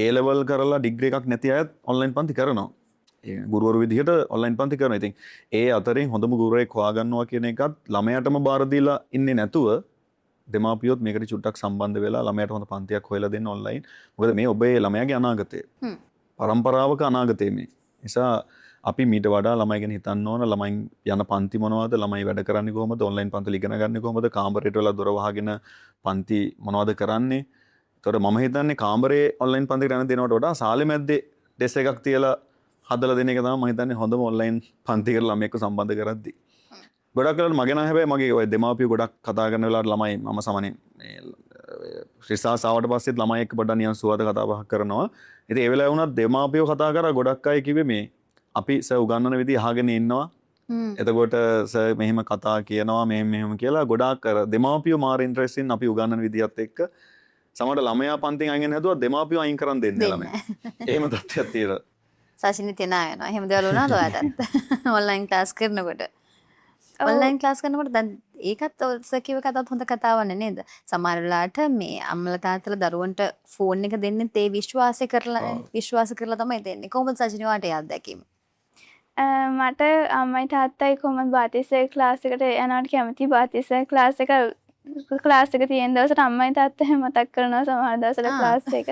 A level කරලා ඩිග්‍රී එකක් නැති අයත් ඔන්ලයින් පන්ති කරනවා. ඒ ගුරුවරු විදිහට ඔන්ලයින් පන්ති කරනවා. ඉතින් ඒ අතරින් හොඳම ගුරුවරයෙක් හොයාගන්නවා කියන එකත් ළමයාටම බාර දීලා ඉන්නේ නැතුව දෙමාපියොත් මේකට චුට්ටක් සම්බන්ධ වෙලා ළමයට හොඳ පන්තියක් හොයලා දෙන්න ඔන්ලයින්. මොකද මේ ඔබේ ළමයාගේ අනාගතය. පරම්පරාවක අනාගතය මේ. නිසා අපි මීට වඩා ළමයි ගැන හිතන්න ඕන. ළමයින් යන පන්ති මොනවද? ළමයි වැඩ කරන්නේ කොහොමද? ඔන්ලයින් පන්ති ඉගෙන ගන්නේ කොහොමද? කාමරයට වෙලා දොර වහගෙන පන්ති මොනවද කරන්නේ? ඒතකොට මම හිතන්නේ කාමරේ ඔන්ලයින් පන්තිකට යන දෙනවට වඩා සාලේ මැද්දේ ඩෙස්ක් එකක් තියලා හදලා දෙන එක තමයි මම හිතන්නේ හොඳම ඔන්ලයින් පන්තිකට ළමයෙක්ව සම්බන්ධ කරද්දී. ගොඩක් වෙලාවට මගේ නම් හැබැයි මගේ ඔය දෙමාපියෝ ගොඩක් කතා කරන වෙලාවට ළමයි මම සමනේ රිසර්ච් ආවට පස්සෙත් ළමයි එක්ක පොඩ්ඩක් නියම් සුවද කතා බහ කරනවා. ඉතින් ඒ වෙලාවේ වුණත් දෙමාපියෝ කතා කරා ගොඩක් අය කිව්වේ මේ අපි සර් උගන්වන විදිහ අහගෙන ඉන්නවා. එතකොට සර් මෙහෙම කතා කියනවා මෙහෙම කියලා ගොඩාක් අර දෙමාපියෝ මාර ඉන්ටරෙස්ටින් අපි උගන්වන විදිහත් එක්ක සමහරට ළමයා පන්තිෙන් අයින් හැදුවා දෙමාපියෝ අයින් කරන් දෙන්නේ ළමයා. එහෙම තත්ත්වයක් තියෙනවා. සාසිනි තේනා වෙනවා. එහෙම දේවල් වුණාද ඔයාලට? ඔන්ලයින් ක්ලාස් කරනකොට. ඔන්ලයින් ක්ලාස් කරනකොට දැන් ඒකත් සර් කිව්ව කතාවත් හොඳ කතාවක් නේද? සමහර වෙලාවට මේ අම්මලා තාත්තලා දරුවන්ට ෆෝන් එක දෙන්නෙත් ඒ විශ්වාස කරලා තමයි දෙන්නේ. කොහොමද සාසිනි වාට ඒ අත්දැකීම? මට අම්මයි තාත්තයි කොහොමද බාතිස්සේ ක්ලාස් එකට යනවට කැමති. බාතිස්සේ ක්ලාස් එක තියෙන දවසට අම්මයි තාත්තයි මතක් කරනවා සමහර දවසට ක්ලාස් එක.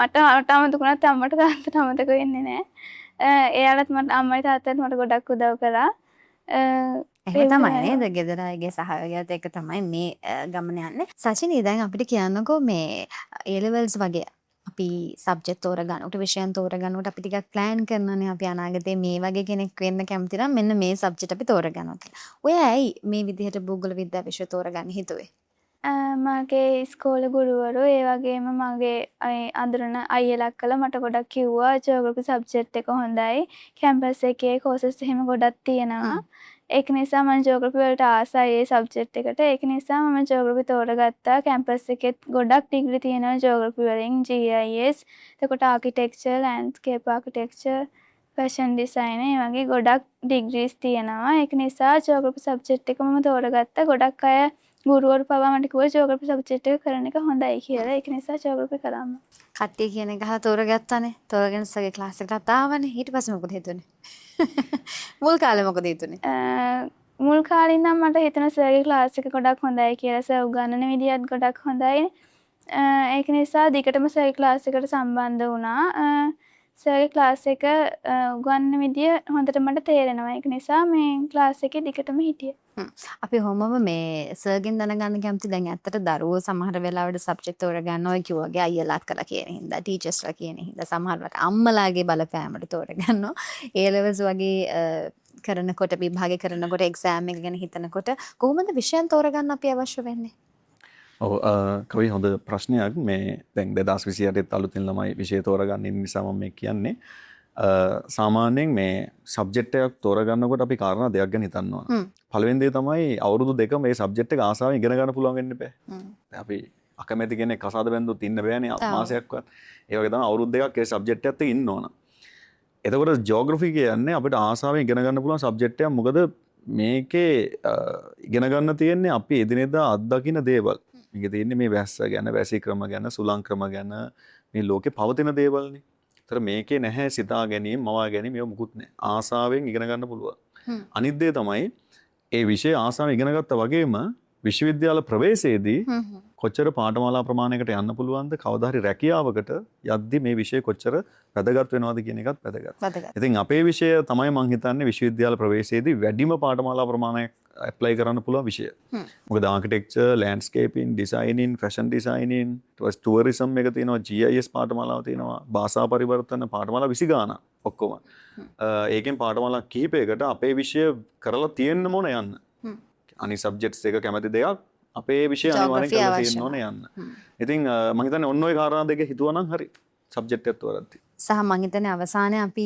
මට අමතකුණත් අම්මට තාත්තට අමතක වෙන්නේ නැහැ. එයාලත් මට අම්මයි තාත්තත් මට ගොඩක් උදව් කරා. එහෙම තමයි නේද? ගෙදර අයගේ සහයෝගයත් එක්ක තමයි මේ ගමන යන්නේ. සචිනී දැන් අපිට කියන්නකෝ මේ A levels වගේ අපි සබ්ජෙක්ට් තෝරගන්නකොට විෂයන් තෝරගන්නකොට අපි ටිකක් ප්ලෑන් කරනවානේ අපි අනාගතේ මේ වගේ කෙනෙක් වෙන්න කැමති නම් මෙන්න මේ සබ්ජෙක්ට් අපි තෝරගන්නවා කියලා. ඔය ඇයි මේ විදිහට භූගෝල විද්‍යා විෂය තෝරගන්න හිතුවේ? මගේ ඉස්කෝලේ ගුරුවරු ඒ වගේම මගේ අඳුරන අයියලා කළා මට ගොඩක් කිව්වා ජියෝග්‍රැෆි සබ්ජෙක්ට් එක හොඳයි. කැම්පස් එකේ කෝසස් එහෙම ගොඩක් තියෙනවා. ඒක නිසා මම ජියෝග්‍රැෆි වලට ආසයි ඒ සබ්ජෙක්ට් එකට. ඒක නිසා මම ජියෝග්‍රැෆි තෝරගත්තා. කැම්පස් එකෙත් ගොඩක් ඩිග්‍රී තියෙනවා ජියෝග්‍රැෆි වලින් GIS, එතකොට architecture, landscape architecture, fashion design ඒ වගේ ගොඩක් ඩිග්‍රීස් තියෙනවා. ඒක නිසා ජියෝග්‍රැෆි සබ්ජෙක්ට් එක මම තෝරගත්තා. ගොඩක් අය ගුරුවරු පවා මට කිව්වා ජියෝග්‍රැෆි සබ්ජෙක්ට් එක කරන එක හොඳයි කියලා. ඒක නිසා ජියෝග්‍රැෆි කරාම. කට්ටිය කියන එක අහලා තෝරගත්තානේ. තෝරගෙන සගේ ක්ලාස් එකකට ආවනේ. ඊට පස්සේ මොකද හිතුනේ? මුල් කාලේ මොකද හිතුනේ? මුල් කාලේ ඉඳන් මට හිතෙන සර්ගේ ක්ලාස් එක ගොඩක් හොඳයි කියලා. සර් උගන්වන විදියත් ගොඩක් හොඳයි. ඒක නිසා දිගටම සර්ගේ ක්ලාස් එකට සම්බන්ධ වුණා. සර්ගේ ක්ලාස් එක උගන්වන විදිය හොඳට මට තේරෙනවා. ඒක නිසා මේ ක්ලාස් එකේ දිගටම හිටියේ. අපි හොමම මේ සර්ගෙන් දැනගන්න කැමති දැන් ඇත්තට දරුවෝ සමහර වෙලාවට සබ්ජෙක්ට් තෝරගන්න ඔය කිව්වාගේ අයියලාත් කළා කියන හින්දා ටීචර්ස්ලා කියන හින්දා සමහරවට අම්මලාගේ බලපෑමට තෝරගන්නවා. A levels වගේ කරනකොට විභාගය කරනකොට එක්සෑම් එක ගැන හිතනකොට කොහොමද විෂයන් තෝරගන්න අපි අවශ්‍ය වෙන්නේ? ඔව් කවි හොඳ ප්‍රශ්නයක්. මේ දැන් 2028 අලුතින් ළමයි විෂය තෝරගන්න ඉන්න නිසා මම මේ කියන්නේ සාමාන්‍යයෙන් මේ සබ්ජෙක්ට් එකක් තෝරගන්නකොට අපි කාරණා දෙකක් ගැන හිතන්න ඕන. පළවෙනි දේ තමයි අවුරුදු දෙක මේ සබ්ජෙක්ට් එක ආසාවෙන් ඉගෙන ගන්න පුළුවන් වෙන්න බෑ. අපි අකමැති කෙනෙක් කසාද බැන්දොත් ඉන්න බෑනේ මාසයක්වත්. ඒ වගේ තමයි අවුරුදු දෙකක් ඒ සබ්ජෙක්ට් එකත් එක්ක ඉන්න ඕන. එතකොට ජියෝග්‍රැෆි කියන්නේ අපිට ආසාවෙන් ඉගෙන ගන්න පුළුවන් සබ්ජෙක්ට් එකක්. මොකද මේකේ ඉගෙන ගන්න තියෙන්නේ අපි එදිනෙදා අත්දකින්න දේවල්. මේකේ තියෙන්නේ මේ වැස්ස ගැන, වැසි ක්‍රම ගැන, සුළං ක්‍රම ගැන මේ ලෝකේ පවතින දේවල්නේ. ඒතර මේකේ නැහැ සිතා ගැනීම, මවා ගැනීම ඒව මුකුත් නැහැ. ආසාවෙන් ඉගෙන ගන්න පුළුවන්. අනිත් දේ තමයි ඒ විෂය ආසාවෙන් ඉගෙන ගත්තා වගේම විශ්වවිද්‍යාල ප්‍රවේශයේදී කොච්චර පාඨමාලා ප්‍රමාණයකට යන්න පුළුවන්ද, කවදා හරි රැකියාවකට යද්දී මේ විෂය කොච්චර වැදගත් වෙනවද කියන එකත් වැදගත්. ඉතින් අපේ විෂය තමයි මම හිතන්නේ විශ්වවිද්‍යාල ප්‍රවේශයේදී වැඩිම පාඨමාලා ප්‍රමාණයක් ඇප්ලයි කරන්න පුළුවන් විෂය. මොකද architecture, landscaping, designing, fashion designing, tourism එක තියෙනවා, GIS පාඨමාලාව තියෙනවා, භාෂා පරිවර්තන පාඨමාලා 20 ගාණක් ඔක්කොම. ඒකෙන් පාඨමාලා කිහිපයකට අපේ විෂය කරලා තියෙන්න ඕන යන්න. අනිත් සබ්ජෙක්ට්ස් එක කැමති දෙයක් අපේ විෂය අනිවාර්යෙන් කරලා තියෙන්න ඕන යන්න. ඉතින් මම හිතන්නේ ඔන්න ඔය කාරණා දෙක හිතුවනම් හරි සබ්ජෙක්ට් එකත් වරද්දි. සහ මම හිතන්නේ අවසානයේ අපි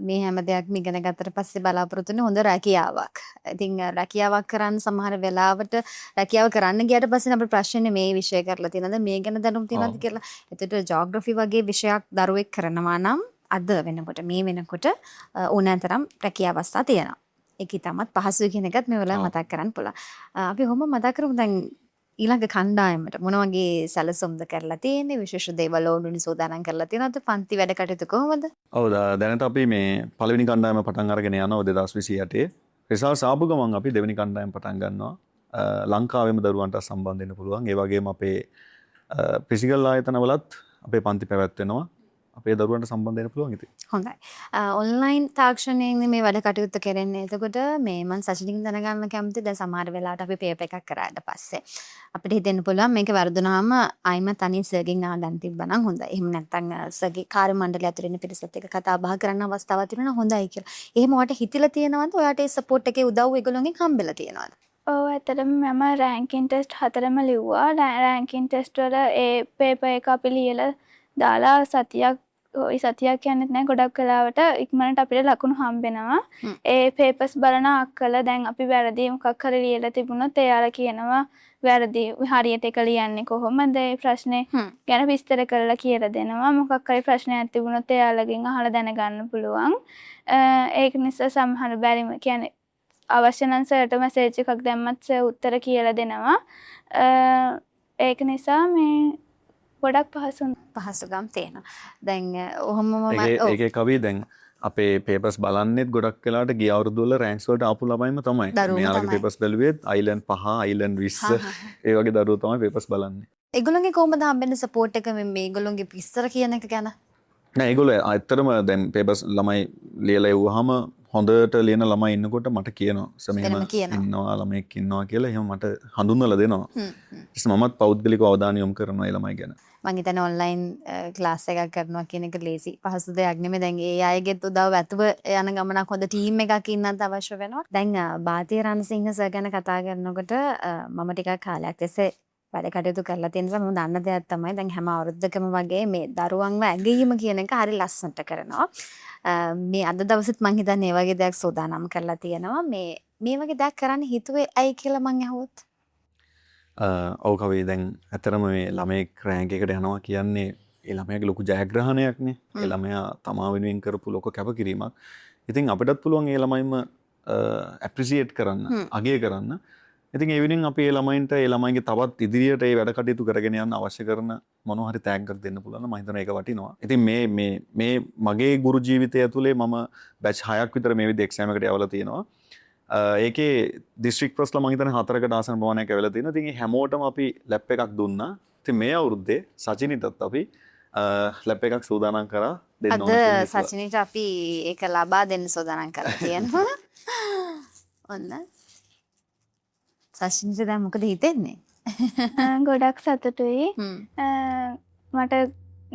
මේ හැම දෙයක්ම ඉගෙන ගත්තට පස්සේ බලාපොරොත්තු වෙන්නේ හොඳ රැකියාවක්. ඉතින් රැකියාවක් කරන්න සමහර වෙලාවට රැකියාව කරන්න ගියට පස්සේ අපේ ප්‍රශ්නේ මේ විෂය කරලා තියෙනවද මේ ගැන දැනුම් තියෙනවද කියලා. ඒකට ජියෝග්‍රැෆි වගේ විෂයක් දරුවෙක් කරනවා නම් අද වෙනකොට මේ වෙනකොට ඕනෑතරම් රැකියාව අවස්ථා තියෙනවා. ඒක ඉතාමත් පහසුයි කියන එකත් මේ වෙලාවේ මතක් කරන්න පුළුවන්. අපි කොහොම මතක් කරමු දැන් ඊළඟ කණ්ඩායමට මොන වගේ සැලසුම්ද කරලා තියෙන්නේ, විශේෂ දේවල් ඕනුනි සෝදානම් කරලා තියෙනවද, පන්ති වැඩ කටයුතු කොහොමද? ඔව් දැනට අපි මේ පළවෙනි කණ්ඩායම පටන් අරගෙන යනවා 2028. රිසල්ට්ස් ආපු ගමන් අපි දෙවෙනි කණ්ඩායම පටන් ගන්නවා. ලංකාවෙම දරුවන්ට සම්බන්ධ වෙන්න පුළුවන්. ඒ වගේම අපේ ෆිසිකල් ආයතනවලත් අපේ පන්ති පැවැත්වෙනවා. අපේ දරුවන්ට සම්බන්ධ වෙන්න පුළුවන් ඉතින්. හොඳයි. ඔන්ලයින් තාක්ෂණයෙන් මේ වැඩ කටයුත්ත කරන්නේ. එතකොට මේ මම සචිනින් දැනගන්න කැමතියි. දැන් සමහර වෙලාවට අපි පේපර් එකක් කරාට පස්සේ අපිට හිතෙන්න පුළුවන් මේක වරදුනාම ආයිම තනි සර්ගෙන් ආගන්න තිබ්බනම් හොඳයි. එහෙම නැත්නම් සර්ගේ කාර්ය මණ්ඩලය ඇතුළේ ඉන්න පිරිසත් එක්ක කතා බහ කරන්න අවස්ථාවක් තිබුණා හොඳයි කියලා. එහෙම ඔයාලට හිතිලා තියෙනවද? ඔයාලට ඒ සපෝට් එකේ උදව් ඒගොල්ලෝගෙන් හම්බෙලා තියෙනවද? ඔව් ඇත්තටම මම රෑන්කින් ටෙස්ට් 4ම ලිව්වා. රෑන්කින් ටෙස්ට් වල ඒ පේපර් එක අපි ලියලා දාලා සතියක් කියන්නෙත් නෑ, ගොඩක් වෙලාවට ඉක්මනට අපිට ලකුණු හම්බෙනවා. ඒ පේපර්ස් බලන අක්කල දැන් අපි වැරදි මොකක් හරි ලියලා තිබුණොත් එයාලා කියනවා වැරදි හරියට එක ලියන්නේ කොහොමද, ඒ ප්‍රශ්නේ ගැන විස්තර කරලා කියලා දෙනවා. මොකක් හරි ප්‍රශ්නයක් තිබුණොත් එයාලගෙන් අහලා දැනගන්න පුළුවන්. ඒක නිසා සමහර බැරිම කියන්නේ අවශ්‍ය නම් සර්ට මැසේජ් එකක් දැම්මත් සර් උත්තර කියලා දෙනවා. ඒක නිසා මේ ගොඩක් පහසුකම් තියෙනවා. දැන් ඔහොමම ඒකේ කවි දැන් අපේ පේපර්ස් බලන්නෙත් ගොඩක් වෙලාට ගිය අවුරුදු වල රෑන්ක්ස් වලට ආපු ළමයිම තමයි. මෙයාලගේ පේපර්ස් බැලුවෙත් අයිලන්ඩ් 5, අයිලන්ඩ් 20 ඒ වගේ දරුවෝ තමයි පේපර්ස් බලන්නේ. ඒගොල්ලන්ගේ කොහොමද හම්බෙන්නේ සපෝට් එක මේගොල්ලොන්ගේ විස්තර කියන එක ගැන? නෑ ඒගොල්ලෝ ඇත්තටම දැන් පේපර්ස් ළමයි ලියලා එව්වහම හොඳට ලියන ළමයි ඉන්නකොට මට කියනවා සමහරම ඉන්නවා ළමෙක් ඉන්නවා කියලා එහෙම මට හඳුන්වලා දෙනවා. ඊට මමත් පෞද්ගලිකව අවධානය යොමු කරනවා ඒ ළමයි ගැන. මම හිතන්නේ ඔන්ලයින් ක්ලාස් එකක් කරනවා කියන එක ලේසි පහසු දෙයක් නෙමෙයි. දැන් ඒ අයගෙත් උදව් ඇතුව යන ගමනක් හොඳ ටීම් එකක් ඉන්නත් අවශ්‍ය වෙනවා. දැන් බාතිය රණසිංහ සර් ගැන කතා කරනකොට මම ටිකක් කාලයක් තිස්සේ වැඩ කටයුතු කරලා තියෙන නිසා මම දන්න දෙයක් තමයි දැන් හැම අවුරුද්දකම වගේ මේ දරුවන්ව ඇගීම කියන එක හරි ලස්සනට කරනවා. මේ අද දවසෙත් මම හිතන්නේ මේ වගේ දෙයක් සෝදානම් කරලා තියෙනවා. මේ වගේ දෙයක් කරන්න හිතුවේ ඇයි කියලා මම අහුවොත් ඔව් කවි දැන් ඇතරම මේ ළමයෙක් රෑන්ක් එකට යනවා කියන්නේ ඒ ළමයාගේ ලොකු ජයග්‍රහණයක්නේ. ඒ ළමයා තමා වෙනුවෙන් කරපු ලොකු කැපකිරීමක්. ඉතින් අපිටත් පුළුවන් ඒ ළමයින්ම ඇප්‍රීසියේට් කරන්න, අගය කරන්න. ඉතින් ඒ වෙනුවෙන් අපි ඒ ළමයින්ට ඒ ළමයිගේ තවත් ඉදිරියට ඒ වැඩ කටයුතු කරගෙන යන්න අවශ්‍ය කරන මොනවා හරි තෑග්ගක් දෙන්න පුළුවන් නම් මම හිතනවා ඒක වටිනවා. ඉතින් මේ මගේ ගුරු ජීවිතය ඇතුලේ මම බැච් 6ක් විතර මේ විදිහේ එක්සෑම් එකට යවලා තියෙනවා. ඒකේ දිස්ත්‍රික් ප්‍රස්ලා මම හිතන්නේ 4කට ආසන ප්‍රමාණයක් ඇවිල්ලා තියෙනවා. ඉතින් මේ හැමෝටම අපි ලැප් එකක් දුන්නා. ඉතින් මේ අවුරුද්දේ සචිනිටත් අපි ලැප් එකක් සූදානම් කරා දෙන්න ඕන. අද සචිනිට අපි ඒක ලබා දෙන්න සූදානම් කරලා තියෙනවා. ඔන්න. සචිනිට දැන් මොකද හිතෙන්නේ? ගොඩක් සතුටුයි. මට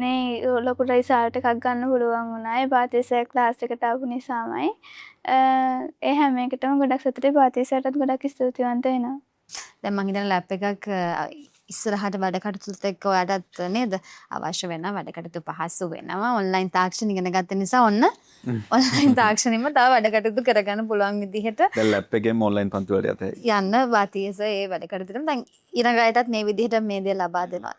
මේ ලොකු රිසල්ට් එකක් ගන්න පුළුවන් වුණා. ඒ පාතිසර් ක්ලාස් එකට ආපු නිසාමයි. ඒ හැම එකටම ගොඩක් සතුටුයි. පාතිසර්ටත් ගොඩක් ස්තුතිවන්ත වෙනවා. දැන් මම හිතන ලැප් එකක් ඉස්සරහට වැඩ කටයුතුත් එක්ක ඔයාලටත් නේද අවශ්‍ය වෙන වැඩ කටයුතු පහසු වෙනවා. ඔන්ලයින් තාක්ෂණ ඉගෙන ගත්ත නිසා ඔන්න ඔන්ලයින් තාක්ෂණෙම තව වැඩ කටයුතු කරගන්න පුළුවන් විදිහට දැන් ලැප් එකෙන් ඔන්ලයින් පන්ති වලට යන්න වාතියස ඒ වැඩ කටයුතු දැන් ඊළඟ අයටත් මේ විදිහට මේ දේ ලබා දෙනවා.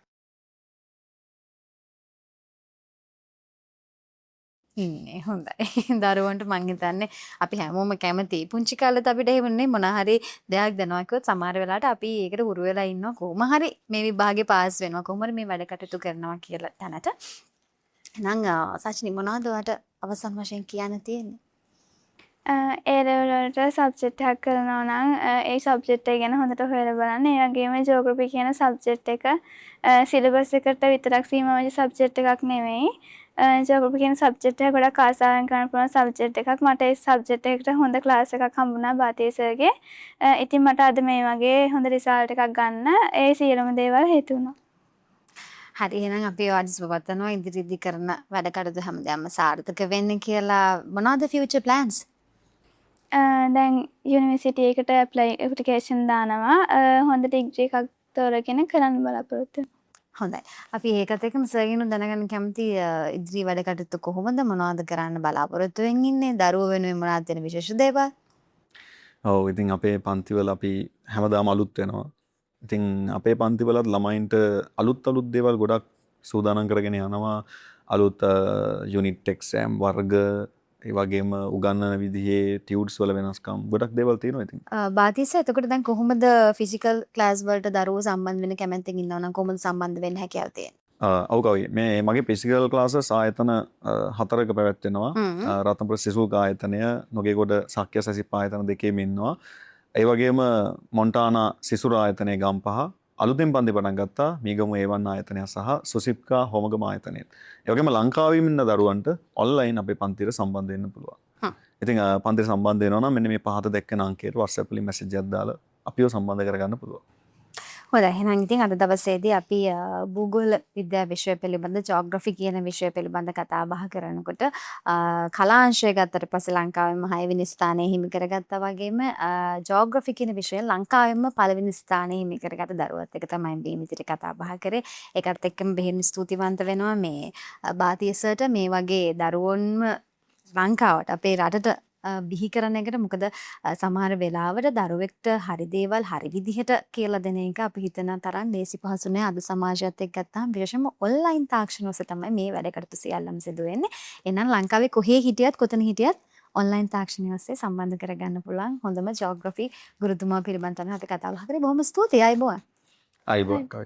හොඳයි. දරුවන්ට මං හිතන්නේ අපි හැමෝම කැමතියි. පුංචි කාලෙත් අපිට එහෙමනේ මොන හරි දෙයක් දෙනවා කිව්වොත් සමහර වෙලාවට අපි ඒකට හුරු වෙලා ඉන්නවා. කොහොම හරි මේ විභාගේ පාස් වෙනවා. කොහොම හරි මේ වැඩ කටයුතු කරනවා කියලා තැනට. එහෙනම් සචිනි මොනවද ඔයාලට අවසන් වශයෙන් කියන්න තියෙන්නේ? ඒ ලෙවල් වලට සබ්ජෙක්ට් එකක් කරනවා නම් ඒ සබ්ජෙක්ට් එක ගැන හොඳට හොයලා බලන්න. ඒ වගේම ජියෝග්‍රැෆි කියන සබ්ජෙක්ට් එක සිලබස් එකට විතරක් සීමා වෙච්ච සබ්ජෙක්ට් එකක් නෙවෙයි. ජියෝග්‍රැෆි කියන සබ්ජෙක්ට් එක ගොඩක් ආසාවෙන් කරන්න පුළුවන් සබ්ජෙක්ට් එකක්. මට ඒ සබ්ජෙක්ට් එකට හොඳ ක්ලාස් එකක් හම්බුණා බාතිය සර්ගේ. ඉතින් මට අද මේ වගේ හොඳ රිසල්ට් එකක් ගන්න ඒ සියලුම දේවල් හේතු වුණා. හරි එහෙනම් අපි ඔයාලට සුබපතනවා ඉදිරියේදී කරන වැඩ කටයුතු හැමදාම සාර්ථක වෙන්න කියලා. මොනවද ෆියුචර් ප්ලෑන්ස්? දැන් යුනිවර්සිටි එකට ඇප්ලිකේෂන් දානවා. හොඳ ඩිග්‍රී එකක් තෝරගෙන කරන්න බලාපොරොත්තු වෙනවා. හොඳයි. අපි ඒකත් එක්කම සර්ගෙන් දැනගන්න කැමති ඉදිරි වැඩ කටයුතු කොහොමද මොනවද කරන්න බලාපොරොත්තු වෙමින් ඉන්නේ? දරුවෝ වෙනුවෙන් මොනවද තියෙන විශේෂ දේවල්? ඔව් ඉතින් අපේ පන්තිවල අපි හැමදාම අලුත් වෙනවා. ඉතින් අපේ පන්තිවලත් ළමයින්ට අලුත් දේවල් ගොඩක් සූදානම් කරගෙන යනවා. අලුත් යුනිට් එක්සෑම් වර්ග ඒ වගේම උගන්වන විදිහේ ටියුට්ස් වල වෙනස්කම් ගොඩක් දේවල් තියෙනවා ඉතින්. බාතිස එතකොට දැන් කොහොමද ෆිසිකල් ක්ලාස් වලට දරුවෝ සම්බන්ධ වෙන්න කැමැත්තෙන් ඉන්නවා නම් කොහොමද සම්බන්ධ වෙන්න හැකියාව තියෙන්නේ? ඔව් කවි මේ මගේ ෆිසිකල් ක්ලාසස් ආයතන 4ක පැවැත්වෙනවා. රත්නපුර සිසුක ආයතනය, නොගේගොඩ සක්‍ය සැසිප් ආයතන දෙකේම ඉන්නවා. ඒ වගේම මොන්ටානා සිසුර ආයතනයේ ගම්පහ අලුතෙන් පන්ති පටන් ගත්තා මීගමු A1 ආයතනය සහ සුසිප්කා හොමගම ආයතනය. ඒ වගේම ලංකාවේ ඉන්න දරුවන්ට ඔන්ලයින් අපේ පන්තියට සම්බන්ධ වෙන්න පුළුවන්. ඉතින් පන්තියට සම්බන්ධ වෙනවා නම් මෙන්න මේ පහත දැක්කන අංකයට WhatsApp වලින් මැසේජ් එකක් දාලා අපිව සම්බන්ධ කරගන්න පුළුවන්. හොඳයි එහෙනම් ඉතින් අද දවසේදී අපි භූගෝල විද්‍යා විෂය පිළිබඳ ජියෝග්‍රැෆි කියන විෂය පිළිබඳ කතා බහ කරනකොට කලාංශය ගත්තට පස්සේ ලංකාවෙම 6 වෙනි ස්ථානය හිමි කරගත්තා වගේම ජියෝග්‍රැෆි කියන විෂය ලංකාවෙම 1 වෙනි ස්ථානය හිමි කරගත්ත දරුවත් එක තමයි මේ විදිහට කතා බහ කරේ. ඒකත් එක්කම බෙහෙවින් ස්තුතිවන්ත වෙනවා මේ බාතිය සර්ට මේ වගේ දරුවන්ම ලංකාවට අපේ රටට බිහි කරන එකට. මොකද සමහර වෙලාවට දරුවෙක්ට හරි දේවල් හරි විදිහට කියලා දෙන එක අපි හිතන තරම් ලේසි පහසු නෑ. අද සමාජයත් එක්ක ගත්තාම විශේෂයෙන්ම ඔන්ලයින් තාක්ෂණ ඔස්සේ තමයි මේ වැඩ කටයුතු සියල්ලම සිදු වෙන්නේ. එහෙනම් ලංකාවේ කොහේ හිටියත් කොතන හිටියත් ඔන්ලයින් තාක්ෂණය ඔස්සේ සම්බන්ධ කරගන්න පුළුවන් හොඳම ජියෝග්‍රැෆි ගුරුතුමා පිළිබඳව තමයි අපි කතා බහ කරේ. බොහොම ස්තුතියි අයබෝවන්. අයබෝවන්.